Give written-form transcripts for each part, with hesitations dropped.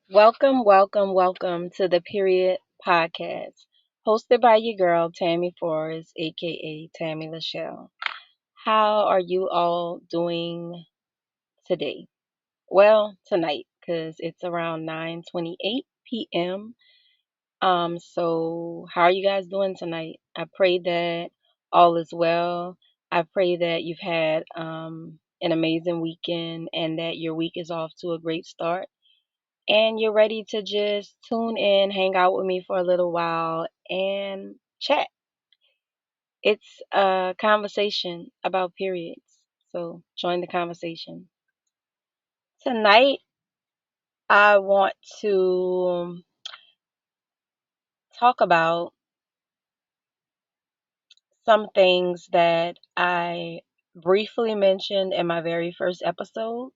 Welcome to the Period Podcast, hosted by your girl, Tammy Forrest, aka Tammy Lachelle. How are you all doing today? Well, tonight, because it's around 9:28 p.m. So how are you guys doing tonight? I pray that all is well. I pray that you've had an amazing weekend and that your week is off to a great start and you're ready to just tune in, hang out with me for a little while, and chat. It's a conversation about periods. So join the conversation. Tonight, I want to talk about some things that I briefly mentioned in my very first episode.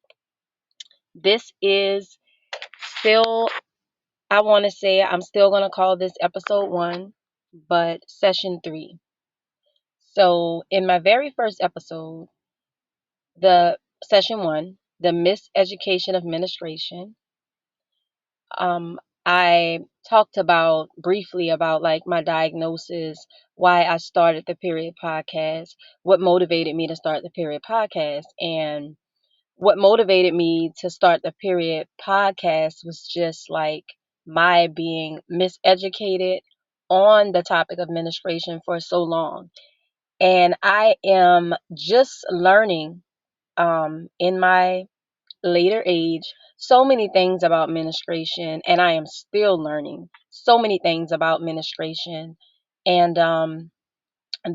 This is still, I want to say, I'm still going to call this episode one, but session three. So, in my very first episode, the session one, the miseducation of menstruation, um, I talked about briefly about like my diagnosis, why I started the Period Podcast, what motivated me to start the Period Podcast, and what motivated me to start the Period Podcast was just like my being miseducated on the topic of menstruation for so long. And I am just learning in my later age so many things about menstruation, and I am still learning so many things about menstruation. And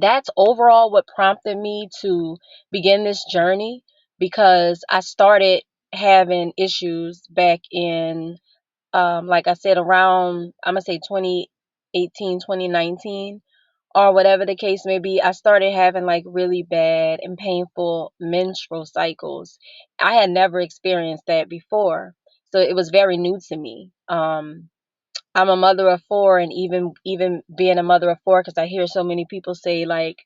that's overall what prompted me to begin this journey because I started having issues back in, like I said, around, I'm going to say 2018, 2019 or whatever the case may be. I started having like really bad and painful menstrual cycles. I had never experienced that before, so it was very new to me. I'm a mother of four, and even being a mother of four, because I hear so many people say like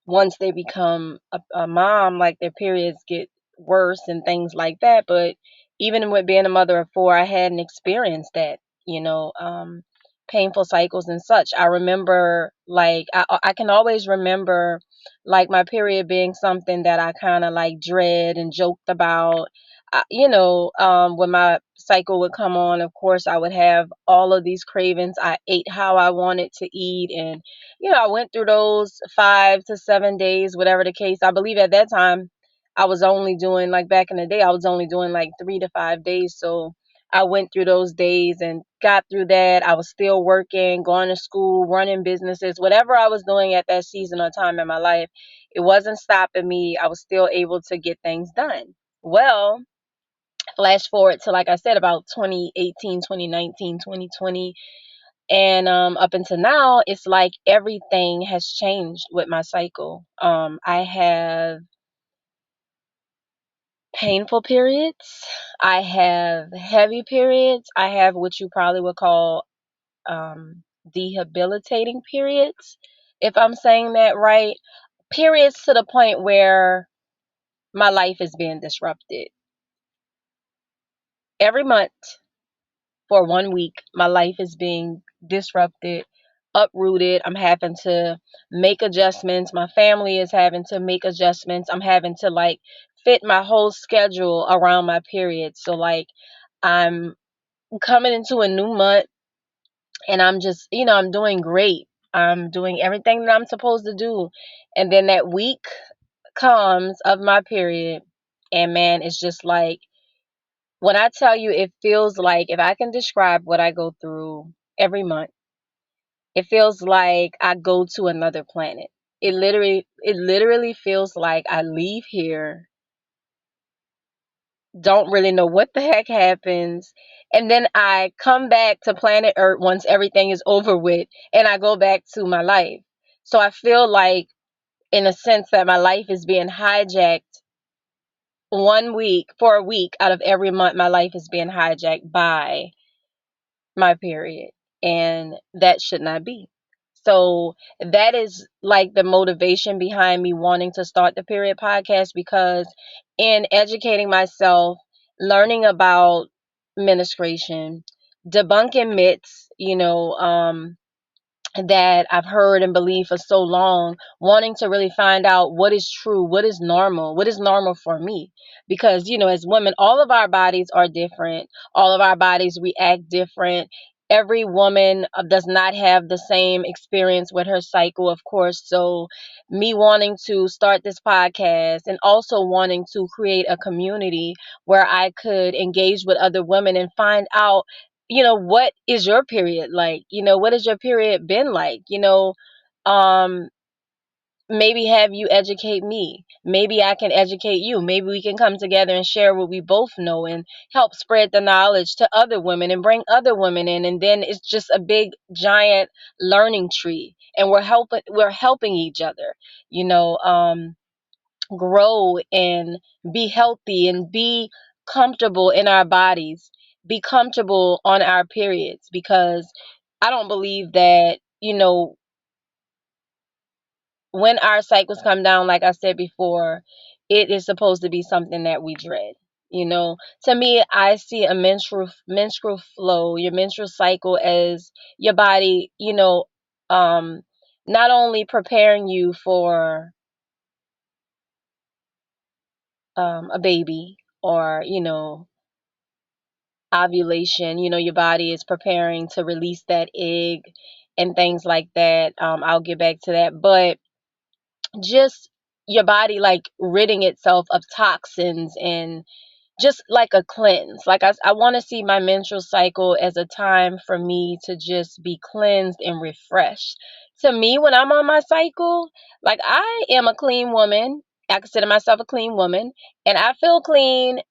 once they become a mom, like their periods get worse and things like that. But even with being a mother of four, I hadn't experienced that, you know, painful cycles and such. I remember, like, I can always remember, like, my period being something that I kind of like dread and joked about. When my cycle would come on, of course, I would have all of these cravings. I ate how I wanted to eat, and I went through those 5 to 7 days, whatever the case. I believe at that time I was only doing, like back in the day, I was only doing like 3 to 5 days. So I went through those days and got through that. I was still working, going to school, running businesses, whatever I was doing at that season or time in my life, it wasn't stopping me. I was still able to get things done. Well, flash forward to, like I said, about 2018, 2019, 2020. And up until now, it's like everything has changed with my cycle. I have painful periods. I have heavy periods. I have what you probably would call debilitating periods, if I'm saying that right. Periods to the point where my life is being disrupted. Every month for 1 week, my life is being disrupted, uprooted. I'm having to make adjustments. My family is having to make adjustments. I'm having to like fit my whole schedule around my period. So like I'm coming into a new month and I'm just, I'm doing great. I'm doing everything that I'm supposed to do. And then that week comes of my period, and man, it's just like when I tell you, it feels like if I can describe what I go through every month, it feels like I go to another planet. It literally feels like I leave here, don't really know what the heck happens, and then I come back to planet Earth once everything is over with, and I go back to my life. So I feel like, in a sense, that my life is being hijacked 1 week for a week out of every month. My life is being hijacked by my period, and that should not be. So that is like the motivation behind me wanting to start the Period Podcast, because in educating myself, learning about menstruation, debunking myths, that I've heard and believed for so long, wanting to really find out what is true, what is normal for me. Because, as women, all of our bodies are different, all of our bodies react different. Every woman does not have the same experience with her cycle, of course. So, me wanting to start this podcast and also wanting to create a community where I could engage with other women and find out what is your period like? What has your period been like? Um, maybe have you educate me. Maybe I can educate you. Maybe we can come together and share what we both know and help spread the knowledge to other women and bring other women in. And then it's just a big giant learning tree. And we're helping each other, you know, um, grow and be healthy and be comfortable in our bodies, be comfortable on our periods, because I don't believe that, when our cycles come down, like I said before, it is supposed to be something that we dread. To me, I see a menstrual flow, your menstrual cycle, as your body, um, not only preparing you for a baby, or ovulation. Your body is preparing to release that egg and things like that. I'll get back to that, but just your body like ridding itself of toxins, and just like a cleanse. Like I want to see my menstrual cycle as a time for me to just be cleansed and refreshed. To me, when I'm on my cycle, like, I am a clean woman. I consider myself a clean woman, and I feel clean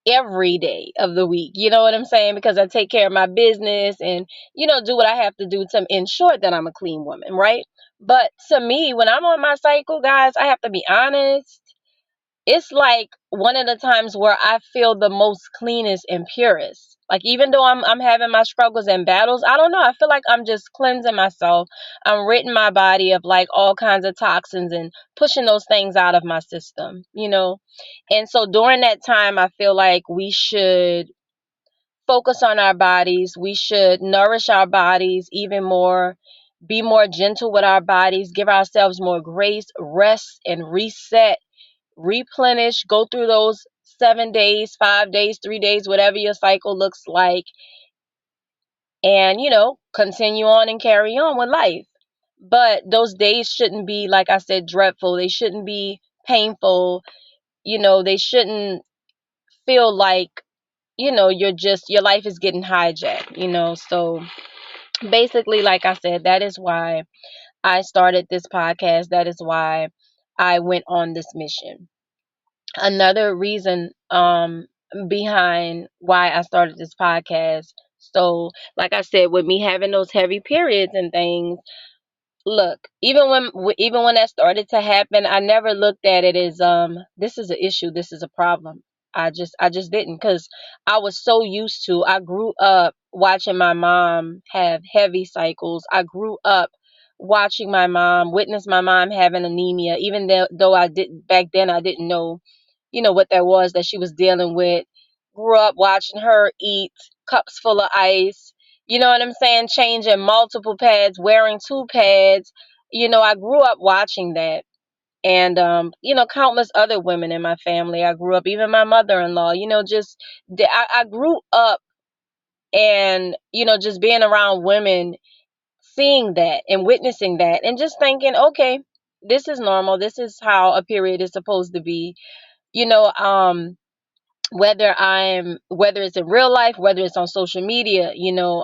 every day of the week. You know what I'm saying? Because I take care of my business and, do what I have to do to ensure that I'm a clean woman, right? But to me, when I'm on my cycle, guys, I have to be honest. It's like one of the times where I feel the most cleanest and purest. Like, even though I'm having my struggles and battles, I don't know. I feel like I'm just cleansing myself. I'm ridding my body of like all kinds of toxins and pushing those things out of my system. And so during that time, I feel like we should focus on our bodies. We should nourish our bodies even more, be more gentle with our bodies, give ourselves more grace, rest and reset, replenish, go through those 7 days, 5 days, 3 days, whatever your cycle looks like, and, continue on and carry on with life. But those days shouldn't be, like I said, dreadful. They shouldn't be painful. They shouldn't feel like, your life is getting hijacked. So basically, like I said, that is why I started this podcast. That is why I went on this mission. Another reason behind why I started this podcast. So, like I said, with me having those heavy periods and things, look, even when that started to happen, I never looked at it as this is an issue, this is a problem. I just didn't, cuz I was so used to. I grew up watching my mom have heavy cycles. I grew up watching my mom, witness my mom having anemia, even though I didn't back then. I didn't know, what that was that she was dealing with. Grew up watching her eat cups full of ice, you know what I'm saying, changing multiple pads, wearing two pads. I grew up watching that. And countless other women in my family. I grew up, even my mother-in-law, just I grew up, and just being around women, seeing that and witnessing that, and just thinking, okay, this is normal, this is how a period is supposed to be. you know um whether it's in real life, whether it's on social media,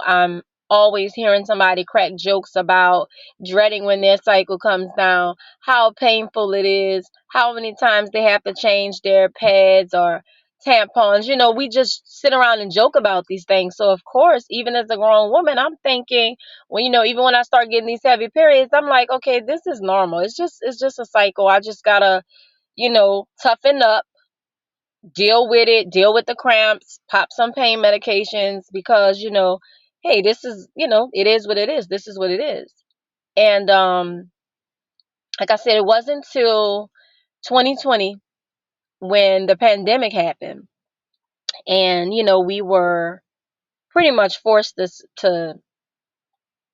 I'm always hearing somebody crack jokes about dreading when their cycle comes down, how painful it is, how many times they have to change their pads or tampons. We just sit around and joke about these things. So of course, even as a grown woman, I'm thinking, well, even when I start getting these heavy periods, I'm like, okay, this is normal. It's just a cycle. I just gotta, toughen up, deal with it, deal with the cramps, pop some pain medications, because, hey, this is, it is what it is. This is what it is. And like I said, it wasn't until 2020 when the pandemic happened, and we were pretty much forced us to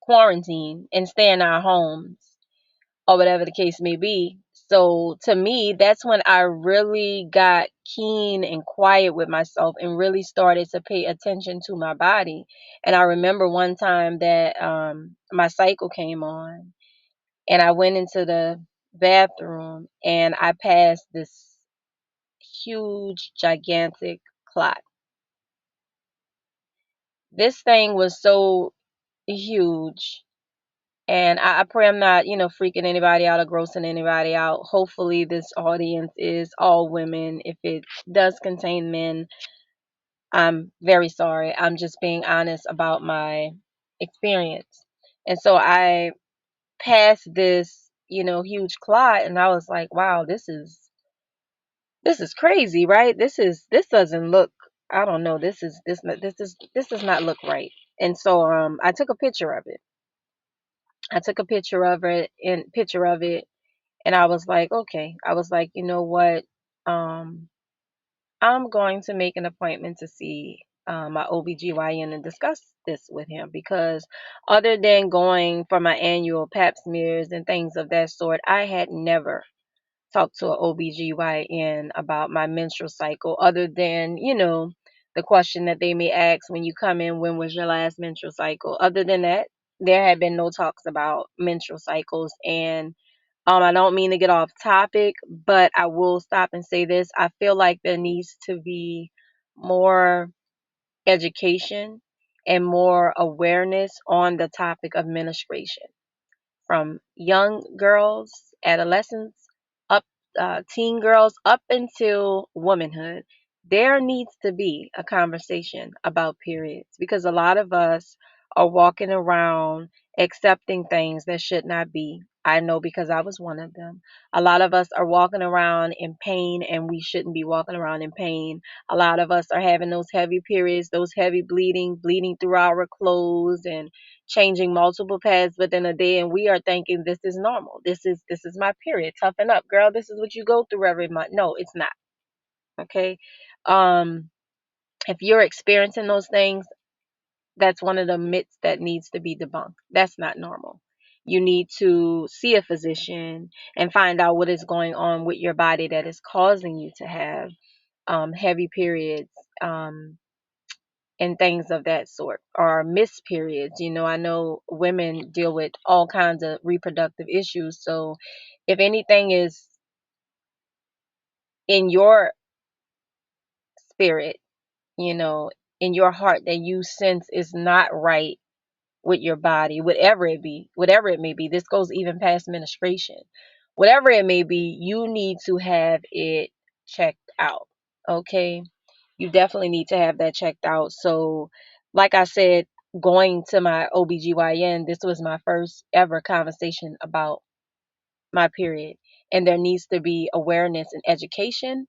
quarantine and stay in our homes or whatever the case may be. So to me, that's when I really got keen and quiet with myself and really started to pay attention to my body. And I remember one time that my cycle came on and I went into the bathroom and I passed this huge, gigantic clot. This thing was so huge. And I pray I'm not, freaking anybody out or grossing anybody out. Hopefully, this audience is all women. If it does contain men, I'm very sorry. I'm just being honest about my experience. And so I passed this, huge clot, and I was like, wow, this is crazy, right? This doesn't look. I don't know. This does not look right. And so I took a picture of it. I took a picture of it. And I was like, okay. I was like, you know what? Um, I'm going to make an appointment to see my OBGYN and discuss this with him because other than going for my annual pap smears and things of that sort, I had never talk to an OBGYN about my menstrual cycle other than, the question that they may ask when you come in, when was your last menstrual cycle? Other than that, there had been no talks about menstrual cycles. And I don't mean to get off topic, but I will stop and say this. I feel like there needs to be more education and more awareness on the topic of menstruation from young girls, adolescents, up teen girls, up until womanhood. There needs to be a conversation about periods because a lot of us are walking around accepting things that should not be. I know because I was one of them. A lot of us are walking around in pain and we shouldn't be walking around in pain. A lot of us are having those heavy periods, those heavy bleeding through our clothes and changing multiple pads within a day, and we are thinking this is normal. This is my period. Toughen up, girl. This is what you go through every month. No, it's not. Okay. um if you're experiencing those things, that's one of the myths that needs to be debunked. That's not normal. You need to see a physician and find out what is going on with your body that is causing you to have heavy periods, and things of that sort, or missed periods. I know women deal with all kinds of reproductive issues. So if anything is in your spirit, you know, in your heart that you sense is not right with your body, whatever it may be, this goes even past menstruation, whatever it may be, you need to have it checked out. Okay. You definitely need to have that checked out. So, like I said, going to my OBGYN, this was my first ever conversation about my period. And there needs to be awareness and education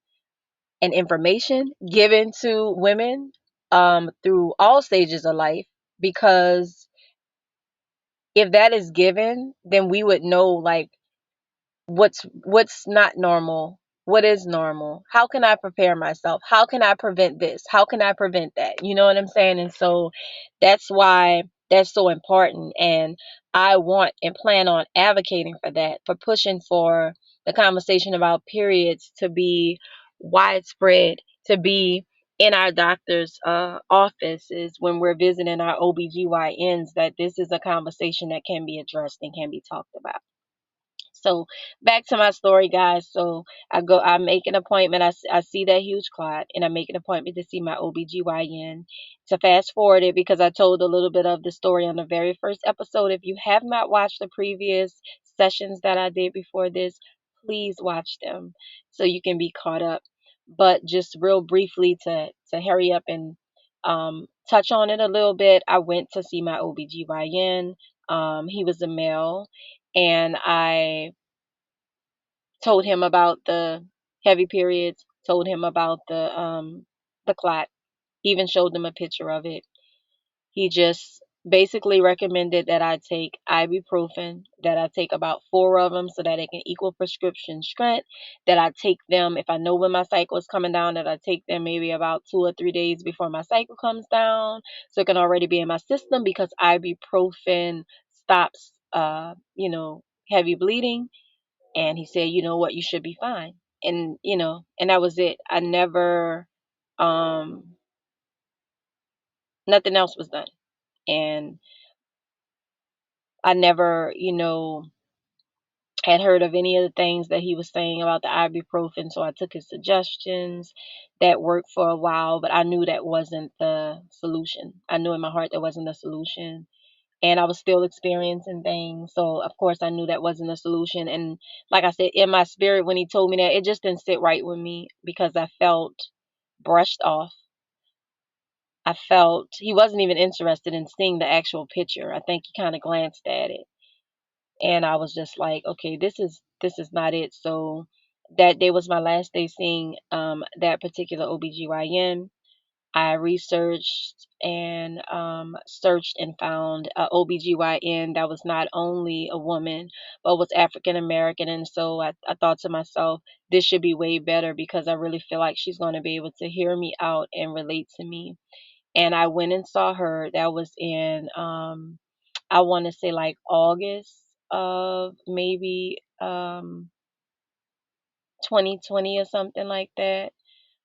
and information given to women through all stages of life, because if that is given, then we would know, like, what's not normal, what is normal, how can I prepare myself, how can I prevent this, how can I prevent that, you know what I'm saying? And so that's why that's so important, and I want and plan on advocating for that, for pushing for the conversation about periods to be widespread, to be in our doctor's offices when we're visiting our OBGYNs, that this is a conversation that can be addressed and can be talked about. So back to my story, guys. So I make an appointment. I see that huge clot, and I make an appointment to see my OBGYN. To fast forward it, because I told a little bit of the story on the very first episode. If you have not watched the previous sessions that I did before this, please watch them so you can be caught up. But just real briefly to hurry up and touch on it a little bit, I went to see my OBGYN. He was a male, and I told him about the heavy periods, told him about the clot, even showed him a picture of it. He just basically recommended that I take ibuprofen, that I take about four of them so that it can equal prescription strength, that I take them if I know when my cycle is coming down, that I take them maybe about 2 or 3 days before my cycle comes down so it can already be in my system because ibuprofen stops, heavy bleeding. And he said, you know what, you should be fine. And that was it. I never, um, nothing else was done. And I never, had heard of any of the things that he was saying about the ibuprofen, so I took his suggestions. That worked for a while, but I knew that wasn't the solution. I knew in my heart that wasn't the solution. And I was still experiencing things. So, of course, I knew that wasn't the solution. And like I said, in my spirit, when he told me that, it just didn't sit right with me because I felt brushed off. I felt he wasn't even interested in seeing the actual picture. I think he kind of glanced at it, and I was just like, okay, this is not it. So that day was my last day seeing that particular OBGYN. I researched and searched and found a OBGYN that was not only a woman but was African American, and so I thought to myself, this should be way better because I really feel like she's going to be able to hear me out and relate to me. And I went and saw her. That was in I want to say like August of maybe 2020 or something like that.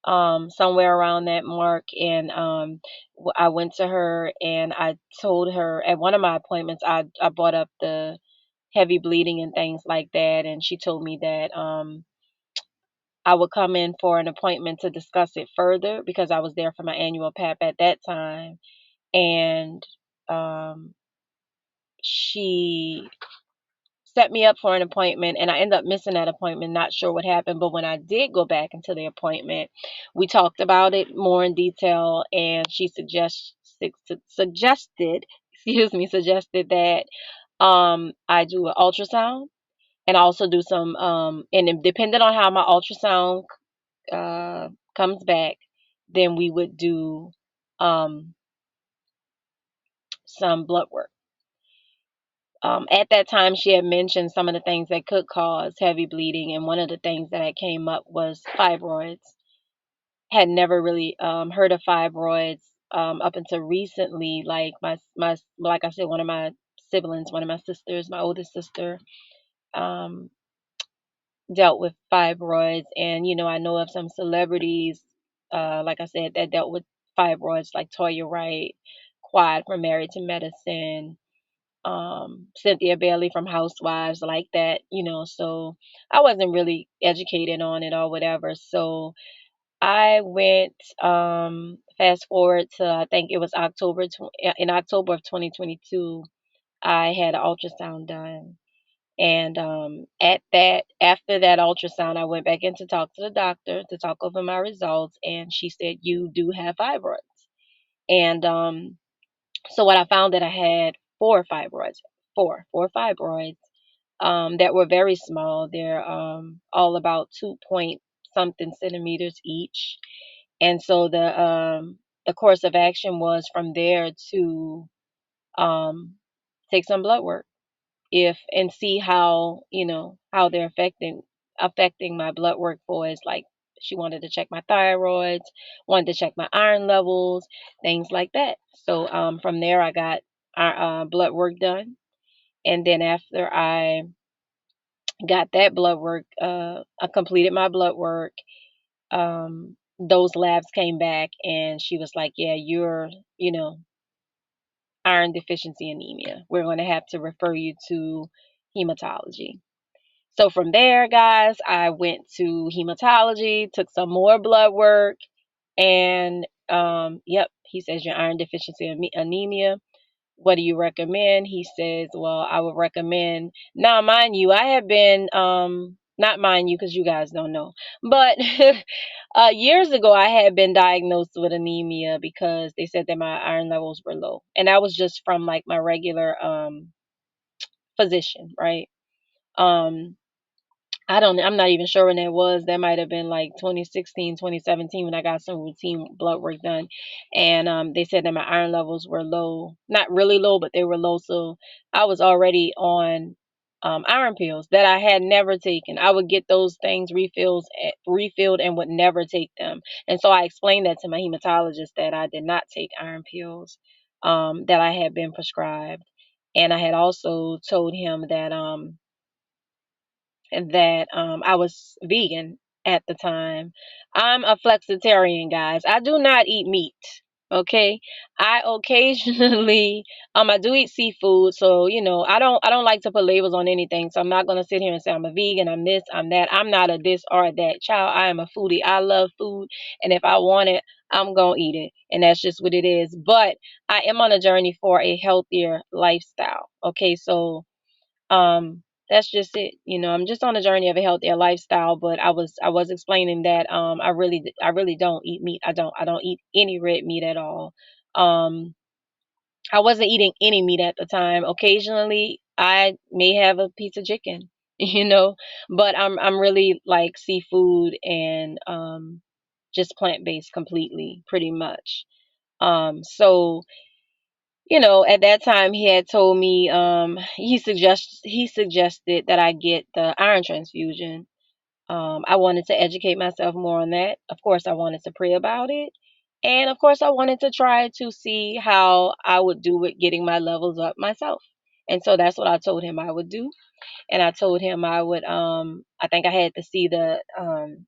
Somewhere around that mark. And I went to her and I told her at one of my appointments, I brought up the heavy bleeding and things like that. And she told me that I would come in for an appointment to discuss it further because I was there for my annual PAP at that time. And um, she set me up for an appointment, and I ended up missing that appointment, not sure what happened. But when I did go back into the appointment, we talked about it more in detail, and she suggested suggested that I do an ultrasound and also do some and then depending on how my ultrasound uh comes back, then we would do um some blood work. At that time, she had mentioned some of the things that could cause heavy bleeding, and one of the things that had came up was fibroids. Had never really heard of fibroids up until recently. Like like I said, one of my siblings, one of my sisters, my oldest sister, um, dealt with fibroids, and I know of some celebrities, like I said, that dealt with fibroids, like Toya Wright, Quad from Married to Medicine, Cynthia Bailey from Housewives, like that, so I wasn't really educated on it or whatever. So I went, fast forward to, I think it was in October of 2022, I had an ultrasound done. And after that ultrasound, I went back in to talk to the doctor to talk over my results, and she said, "You do have fibroids." And so what I found that I had four fibroids that were very small. They're all about 2 point something centimeters each. And so the course of action was from there to um, take some blood work, if and see how they're affecting my blood work for is like she wanted to check my thyroids, wanted to check my iron levels, things like that. So from there I got our blood work done, and then after I got that blood work, I completed my blood work. Those labs came back, and she was like, "Yeah, you're iron deficiency anemia. We're going to have to refer you to hematology." So from there, guys, I went to hematology, took some more blood work, and yep, he says you're iron deficiency anemia. What do you recommend? He says, well, I would recommend. Now, mind you, I have been not mind you because you guys don't know, but years ago I had been diagnosed with anemia because they said that my iron levels were low, and that was just from like my regular physician, right? Um, I'm not even sure when that was. That might have been like 2016, 2017 when I got some routine blood work done. And they said that my iron levels were low. Not really low, but they were low. So I was already on iron pills that I had never taken. I would get those things refilled and would never take them. And so I explained that to my hematologist that I did not take iron pills that I had been prescribed. And I had also told him that I was vegan at the time. I'm a flexitarian, guys. I do not eat meat. Okay, I occasionally I do eat seafood, so I don't like to put labels on anything. So I'm not gonna sit here and say I'm a vegan, I'm this, I'm that. I'm not a this or that child. I am a foodie. I love food, and if I want it, I'm gonna eat it, and that's just what it is. But I am on a journey for a healthier lifestyle. Okay, so that's just it. I'm just on a journey of a healthier lifestyle, but I was explaining that I really don't eat meat. I don't eat any red meat at all. Um I wasn't eating any meat at the time. Occasionally I may have a piece of chicken, you know, but I'm really like seafood and just plant-based completely pretty much. So at that time he had told me he suggested that I get the iron transfusion. I wanted to educate myself more on that. Of course, I wanted to pray about it. And of course, I wanted to try to see how I would do with getting my levels up myself. And so that's what I told him I would do. And I told him I think I had to see the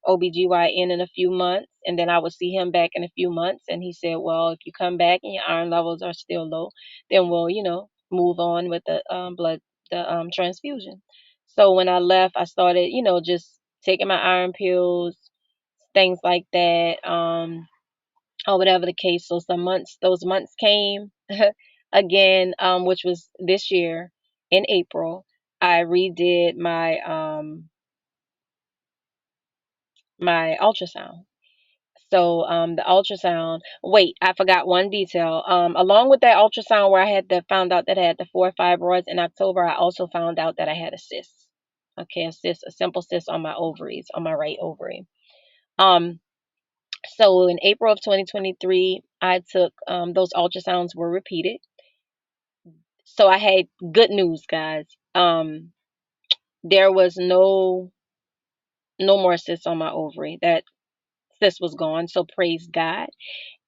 OBGYN in a few months, and then I would see him back in a few months. And he said, well, if you come back and your iron levels are still low, then we'll move on with the transfusion. So when I left, I started just taking my iron pills, things like that, or whatever the case. So those months came again, which was this year in April. I redid my ultrasound. So the ultrasound. Wait, I forgot one detail. Along with that ultrasound where I had found out that I had the 4 fibroids in October, I also found out that I had a cyst. Okay, a simple cyst on my ovaries, on my right ovary. Um, so in April of 2023, I took those ultrasounds were repeated. So I had good news, guys. There was no more cysts on my ovary. That cyst was gone. So praise God.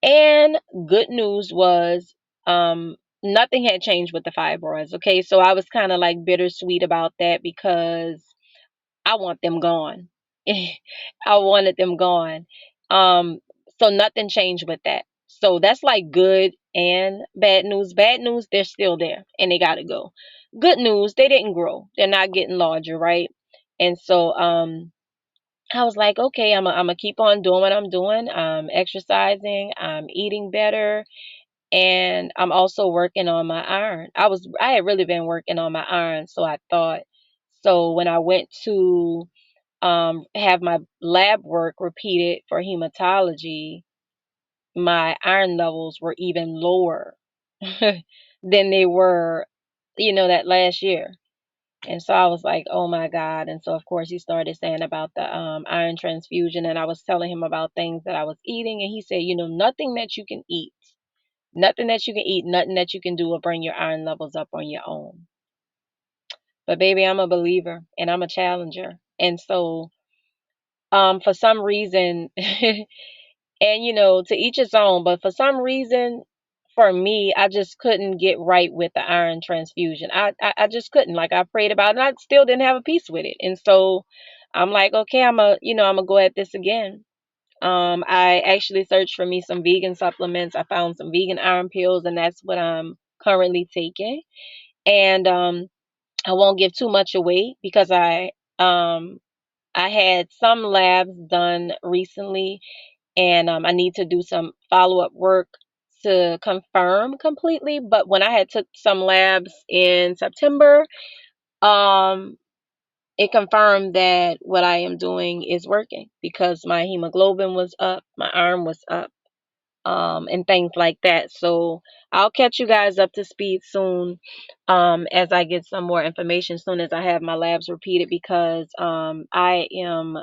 And good news was nothing had changed with the fibroids. Okay, so I was kind of like bittersweet about that because I want them gone. I wanted them gone. Um, so nothing changed with that. So that's like good and bad news. Bad news, they're still there and they gotta go. Good news, they didn't grow. They're not getting larger, right? And so I was like, okay, I'm gonna keep on doing what I'm doing. I'm exercising, I'm eating better, and I'm also working on my iron. I had really been working on my iron, so I thought. So when I went to have my lab work repeated for hematology, my iron levels were even lower than they were, that last year. And so I was like, oh my God. And so, of course, he started saying about the iron transfusion. And I was telling him about things that I was eating. And he said, nothing that you can eat, nothing that you can do will bring your iron levels up on your own. But baby, I'm a believer and I'm a challenger. And so, for some reason, and to each his own, but for some reason, for me, I just couldn't get right with the iron transfusion. I just couldn't. Like I prayed about it and I still didn't have a peace with it. And so I'm like, okay, I'm gonna go at this again. I actually searched for me some vegan supplements. I found some vegan iron pills and that's what I'm currently taking. And I won't give too much away because um I had some labs done recently and I need to do some follow up work to confirm completely. But when I had took some labs in September, um, it confirmed that what I am doing is working because my hemoglobin was up, my iron was up, and things like that. So I'll catch you guys up to speed soon, as I get some more information, soon as I have my labs repeated, because I am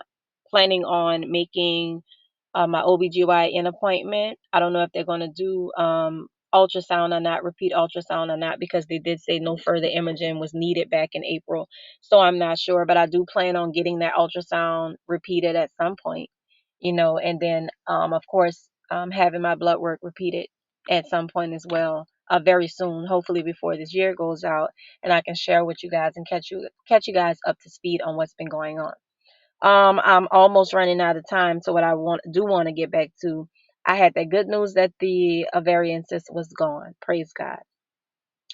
planning on making my OBGYN appointment. I don't know if they're going to do ultrasound or not, repeat ultrasound or not, because they did say no further imaging was needed back in April. So I'm not sure, but I do plan on getting that ultrasound repeated at some point, and then, of course, having my blood work repeated at some point as well, very soon, hopefully before this year goes out, and I can share with you guys and catch you guys up to speed on what's been going on. I'm almost running out of time, so what I want to get back to, I had that good news that the ovarian cyst was gone. Praise God.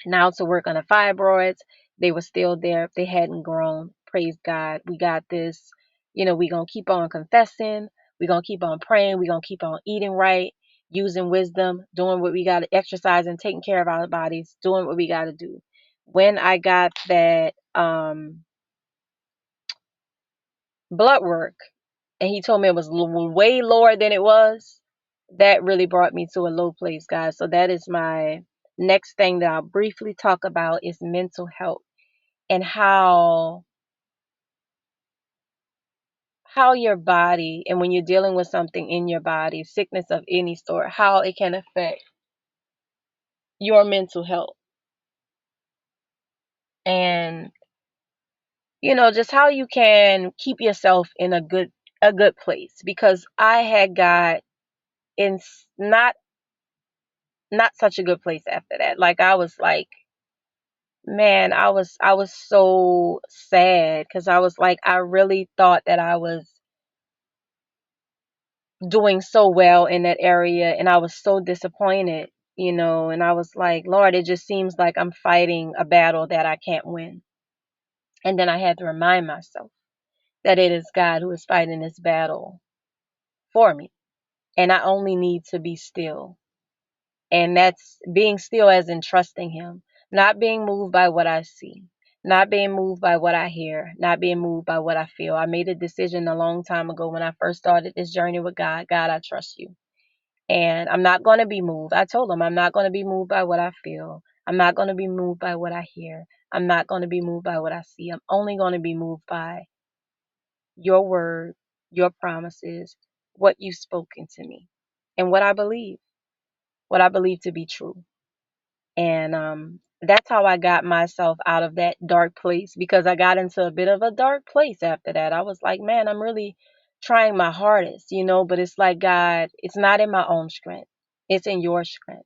Now to work on the fibroids, they were still there. They hadn't grown. Praise God. We got this. We're going to keep on confessing. We're going to keep on praying. We're going to keep on eating right, using wisdom, doing what we got to exercise and taking care of our bodies, doing what we got to do. When I got that blood work, and he told me it was way lower than it was, that really brought me to a low place, guys. So that is my next thing that I'll briefly talk about, is mental health, and how your body, and when you're dealing with something in your body, sickness of any sort, how it can affect your mental health, and just how you can keep yourself in a good place, because I had got in not such a good place after that. Like, I was like, man, I was so sad, because I was like, I really thought that I was doing so well in that area, and I was so disappointed, and I was like, Lord, it just seems like I'm fighting a battle that I can't win. And then I had to remind myself that it is God who is fighting this battle for me, and I only need to be still. And that's being still, as in trusting him, not being moved by what I see, not being moved by what I hear, not being moved by what I feel. I made a decision a long time ago when I first started this journey with God. God, I trust you. And I'm not going to be moved. I told him I'm not going to be moved by what I feel. I'm not going to be moved by what I hear. I'm not going to be moved by what I see. I'm only going to be moved by your word, your promises, what you've spoken to me, and what I believe to be true. And that's how I got myself out of that dark place, because I got into a bit of a dark place after that. I was like, man, I'm really trying my hardest, but it's like, God, it's not in my own strength. It's in your strength,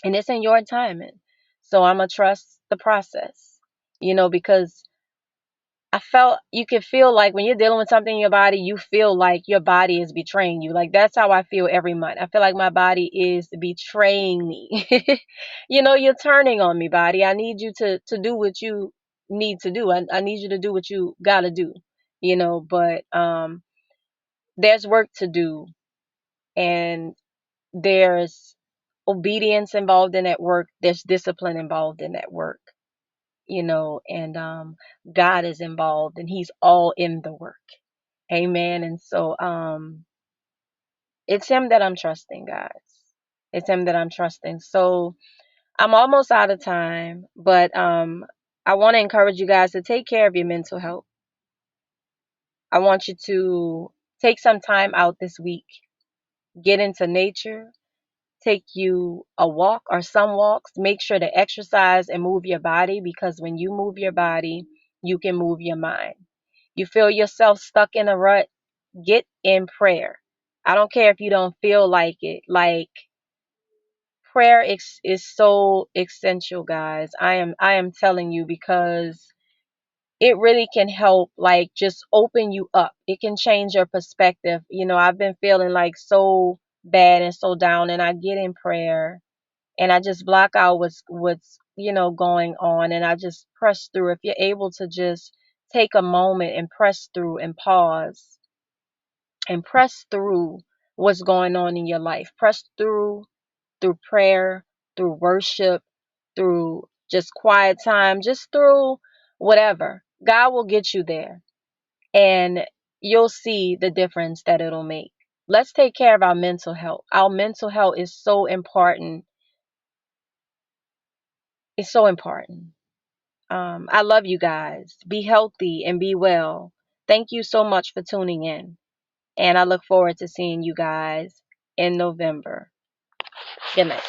and it's in your timing. So I'm going to trust the process, because I felt, you can feel like when you're dealing with something in your body, you feel like your body is betraying you. Like, that's how I feel every month. I feel like my body is betraying me. You're turning on me, body. I need you to do what you need to do. I need you to do what you got to do, but there's work to do, and there's obedience involved in that work. There's discipline involved in that work, and God is involved, and he's all in the work. Amen. And so it's him that I'm trusting, guys. It's him that I'm trusting. So I'm almost out of time, but I want to encourage you guys to take care of your mental health. I want you to take some time out this week, get into nature, take you a walk or some walks. Make sure to exercise and move your body, because when you move your body, you can move your mind. You feel yourself stuck in a rut, get in prayer. I don't care if you don't feel like it. Like, prayer is so essential, guys. I am telling you, because it really can help, like, just open you up. It can change your perspective. I've been feeling like so bad and so down, and I get in prayer, and I just block out what's going on, and I just press through. If you're able to just take a moment and press through and pause and press through what's going on in your life. Press through prayer, through worship, through just quiet time, just through whatever. God will get you there, and you'll see the difference that it'll make. Let's take care of our mental health. Our mental health is so important. It's so important. I love you guys. Be healthy and be well. Thank you so much for tuning in. And I look forward to seeing you guys in November. Good night.